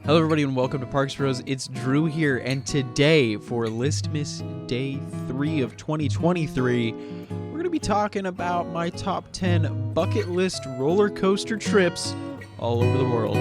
Hello everybody and welcome to Parksbros. It's Drew here, and today for Listmas Day 3 of 2023, we're going to be talking about my top 10 bucket list roller coaster trips all over the world.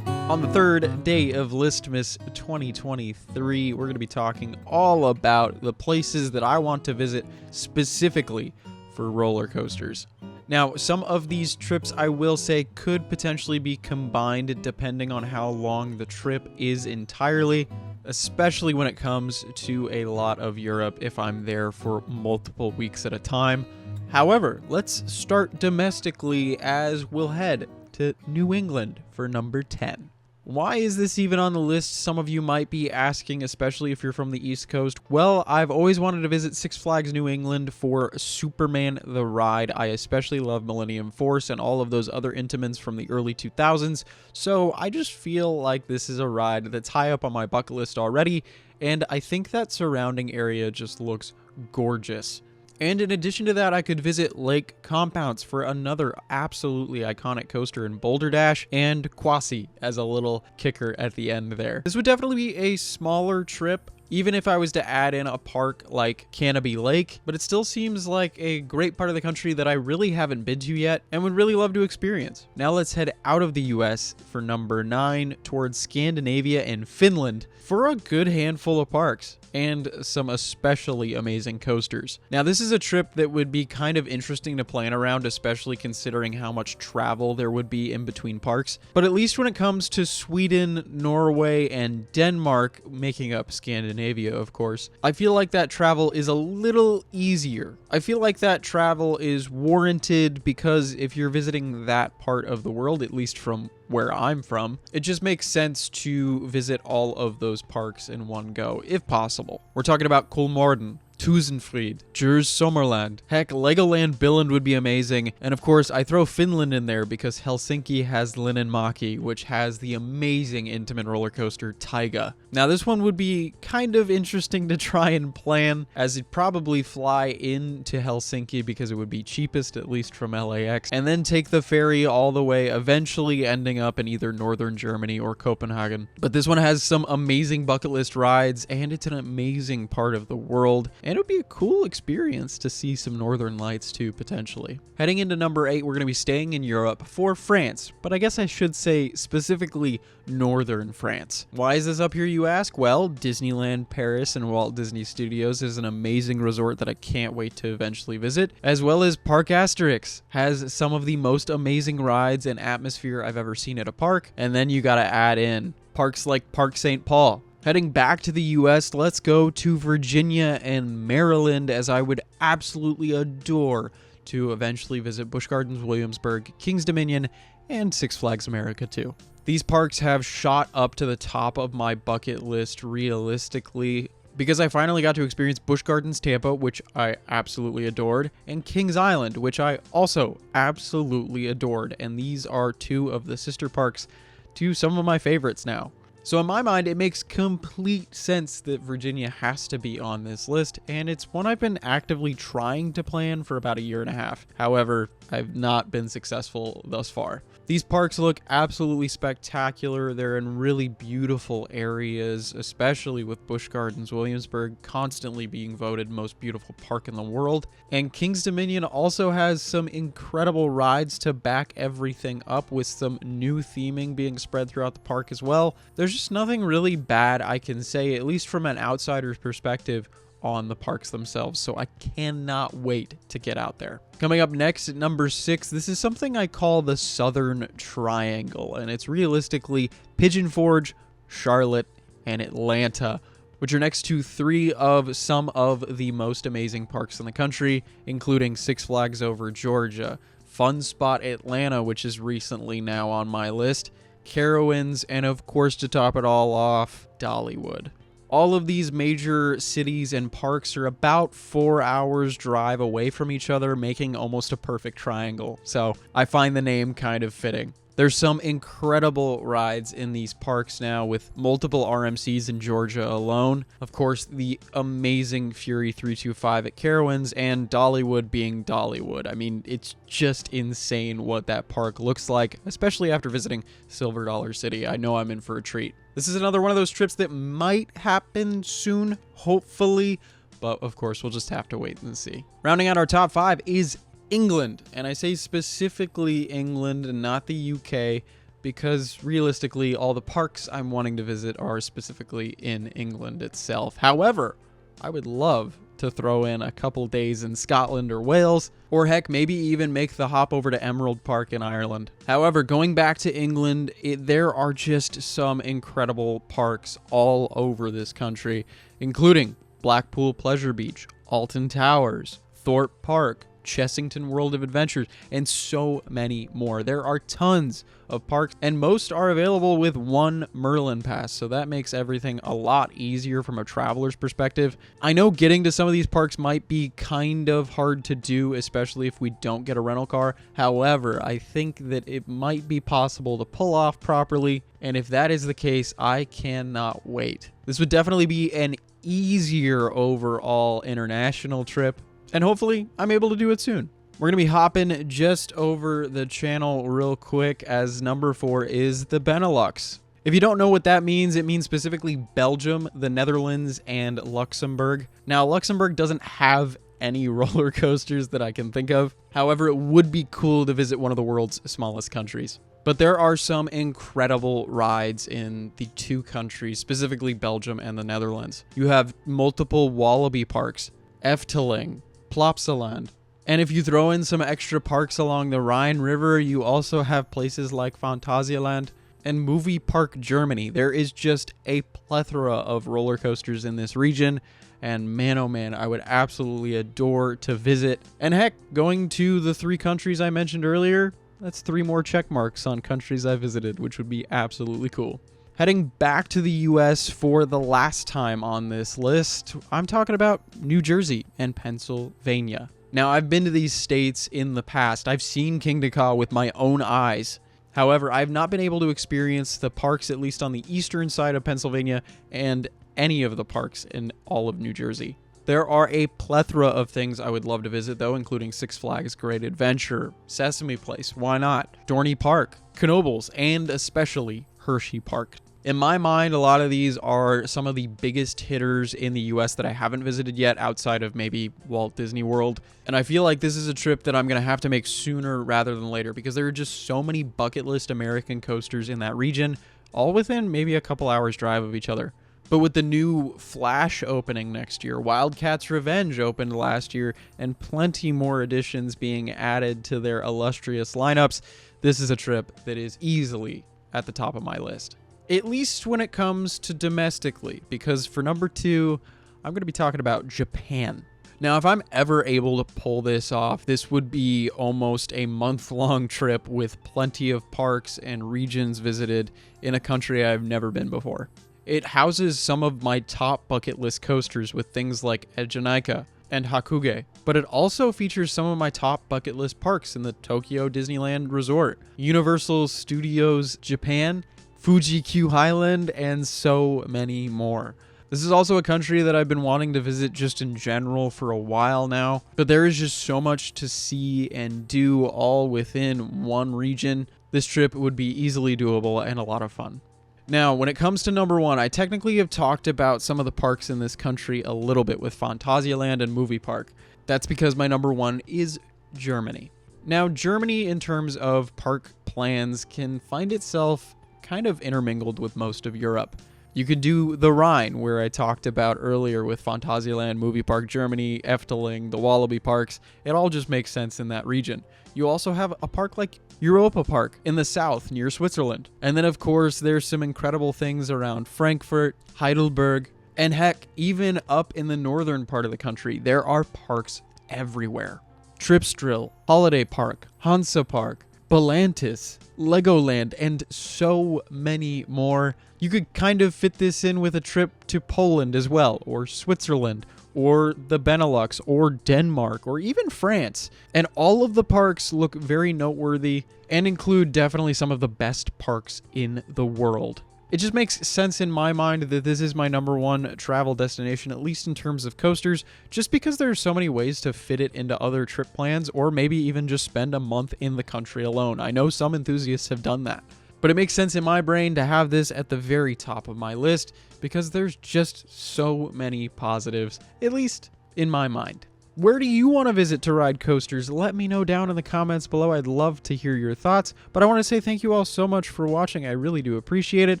On the third day of Listmas 2023, we're going to be talking all about the places that I want to visit specifically for roller coasters. Now, some of these trips, I will say, could potentially be combined depending on how long the trip is entirely, especially when it comes to a lot of Europe if I'm there for multiple weeks at a time. However, let's start domestically as we'll head to New England for number 10. Why is this even on the list? Some of you might be asking, especially if you're from the East Coast. Well, I've always wanted to visit Six Flags New England for Superman the Ride. I especially love Millennium Force and all of those other Intamins from the early 2000s. So I just feel like this is a ride that's high up on my bucket list already. And I think that surrounding area just looks gorgeous. And in addition to that, I could visit Lake Compounce for another absolutely iconic coaster in Boulder Dash, and Quasi as a little kicker at the end there. This would definitely be a smaller trip, even if I was to add in a park like Canopy Lake, but it still seems like a great part of the country that I really haven't been to yet and would really love to experience. Now let's head out of the US for number 9 towards Scandinavia and Finland for a good handful of parks and some especially amazing coasters. Now, this is a trip that would be kind of interesting to plan around, especially considering how much travel there would be in between parks. But at least when it comes to Sweden, Norway, and Denmark, making up Scandinavia, of course, I feel like that travel is a little easier. I feel like that travel is warranted because if you're visiting that part of the world, at least from where I'm from, it just makes sense to visit all of those parks in one go, if possible. We're talking about Kolmården, Tusenfryd, Djurs Sommerland. Heck, Legoland Billund would be amazing. And of course, I throw Finland in there because Helsinki has Linnanmäki, which has the amazing Intamin roller coaster Taiga. Now, this one would be kind of interesting to try and plan, as it'd probably fly into Helsinki because it would be cheapest, at least from LAX, and then take the ferry all the way, eventually ending up in either northern Germany or Copenhagen. But this one has some amazing bucket list rides, and it's an amazing part of the world. And it would be a cool experience to see some northern lights too, potentially. Heading into number 8, we're going to be staying in Europe for France, but I guess I should say specifically northern France. Why is this up here, you ask? Well, Disneyland Paris and Walt Disney Studios is an amazing resort that I can't wait to eventually visit, as well as Park Asterix has some of the most amazing rides and atmosphere I've ever seen at a park, and then you gotta add in parks like Park St. Paul. Heading back to the US, let's go to Virginia and Maryland, as I would absolutely adore to eventually visit Busch Gardens Williamsburg, Kings Dominion, and Six Flags America too. These parks have shot up to the top of my bucket list realistically because I finally got to experience Busch Gardens Tampa, which I absolutely adored, and Kings Island, which I also absolutely adored. And these are two of the sister parks to some of my favorites now. So in my mind, it makes complete sense that Virginia has to be on this list, and it's one I've been actively trying to plan for about a year and a half. However, I've not been successful thus far. These parks look absolutely spectacular. They're in really beautiful areas, especially with Busch Gardens Williamsburg constantly being voted most beautiful park in the world. And Kings Dominion also has some incredible rides to back everything up, with some new theming being spread throughout the park as well. There's just nothing really bad I can say, at least from an outsider's perspective, on the parks themselves, so I cannot wait to get out there. Coming up next at number 6, this is something I call the Southern Triangle, and it's realistically Pigeon Forge, Charlotte, and Atlanta, which are next to 3 of some of the most amazing parks in the country, including Six Flags Over Georgia, Fun Spot Atlanta, which is recently now on my list, Carowinds, and of course, to top it all off, Dollywood. All of these major cities and parks are about 4 hours drive away from each other, making almost a perfect triangle. So I find the name kind of fitting. There's some incredible rides in these parks now with multiple RMCs in Georgia alone. Of course, the amazing Fury 325 at Carowinds and Dollywood being Dollywood. I mean, it's just insane what that park looks like, especially after visiting Silver Dollar City. I know I'm in for a treat. This is another one of those trips that might happen soon, hopefully, but of course, we'll just have to wait and see. Rounding out our top 5 is England, and I say specifically England and not the UK because realistically all the parks I'm wanting to visit are specifically in England itself. However, I would love to throw in a couple days in Scotland or Wales, or heck, maybe even make the hop over to Emerald Park in Ireland. However, going back to England, there are just some incredible parks all over this country, including Blackpool Pleasure Beach, Alton Towers, Thorpe Park, Chessington World of Adventures, and so many more. There are tons of parks, and most are available with one Merlin Pass, so that makes everything a lot easier from a traveler's perspective. I know getting to some of these parks might be kind of hard to do, especially if we don't get a rental car. However, I think that it might be possible to pull off properly, and if that is the case, I cannot wait. This would definitely be an easier overall international trip, and hopefully I'm able to do it soon. We're going to be hopping just over the channel real quick as number 4 is the Benelux. If you don't know what that means, it means specifically Belgium, the Netherlands, and Luxembourg. Now, Luxembourg doesn't have any roller coasters that I can think of. However, it would be cool to visit one of the world's smallest countries. But there are some incredible rides in the two countries, specifically Belgium and the Netherlands. You have multiple Wallaby parks, Efteling, Plopsaland. And if you throw in some extra parks along the Rhine River, you also have places like Phantasialand and Movie Park Germany. There is just a plethora of roller coasters in this region, and man oh man, I would absolutely adore to visit. And heck, going to the 3 countries I mentioned earlier, that's 3 more check marks on countries I visited, which would be absolutely cool. Heading back to the US for the last time on this list, I'm talking about New Jersey and Pennsylvania. Now, I've been to these states in the past. I've seen Kingda Ka with my own eyes. However, I've not been able to experience the parks, at least on the eastern side of Pennsylvania, and any of the parks in all of New Jersey. There are a plethora of things I would love to visit, though, including Six Flags Great Adventure, Sesame Place, why not, Dorney Park, Knoebels, and especially Hershey Park. In my mind, a lot of these are some of the biggest hitters in the US that I haven't visited yet outside of maybe Walt Disney World. And I feel like this is a trip that I'm going to have to make sooner rather than later because there are just so many bucket list American coasters in that region, all within maybe a couple hours drive of each other. But with the new Flash opening next year, Wildcats Revenge opened last year, and plenty more additions being added to their illustrious lineups, this is a trip that is easily at the top of my list. At least when it comes to domestically, because for number 2, I'm going to be talking about Japan. Now, if I'm ever able to pull this off, this would be almost a month-long trip with plenty of parks and regions visited in a country I've never been before. It houses some of my top bucket list coasters with things like Ejinika and Hakuge, but it also features some of my top bucket list parks in the Tokyo Disneyland Resort, Universal Studios Japan, Fuji Q Highland, and so many more. This is also a country that I've been wanting to visit just in general for a while now, but there is just so much to see and do all within one region. This trip would be easily doable and a lot of fun. Now, when it comes to number 1, I technically have talked about some of the parks in this country a little bit with Phantasialand and Movie Park. That's because my number 1 is Germany. Now, Germany, in terms of park plans, can find itself kind of intermingled with most of Europe. You could do the Rhine, where I talked about earlier with Phantasialand, Movie Park Germany, Efteling, the Wallaby Parks. It all just makes sense in that region. You also have a park like Europa Park in the south near Switzerland. And then, of course, there's some incredible things around Frankfurt, Heidelberg, and heck, even up in the northern part of the country, there are parks everywhere. Tripsdrill, Holiday Park, Hansa Park, Belantis, Legoland, and so many more. You could kind of fit this in with a trip to Poland as well, or Switzerland, or the Benelux or Denmark or even France. And all of the parks look very noteworthy and include definitely some of the best parks in the world. It just makes sense in my mind that this is my #1 travel destination, at least in terms of coasters, just because there are so many ways to fit it into other trip plans, or maybe even just spend a month in the country alone. I know some enthusiasts have done that. But it makes sense in my brain to have this at the very top of my list because there's just so many positives, at least in my mind. Where do you want to visit to ride coasters? Let me know down in the comments below. I'd love to hear your thoughts. But I want to say thank you all so much for watching. I really do appreciate it.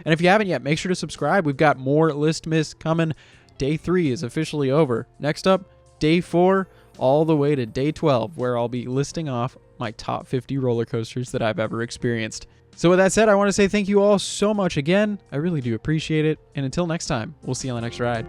And if you haven't yet, make sure to subscribe. We've got more Listmas coming. Day 3 is officially over. Next up, Day 4 all the way to Day 12, where I'll be listing off my top 50 roller coasters that I've ever experienced. So with that said, I want to say thank you all so much again. I really do appreciate it. And until next time, we'll see you on the next ride.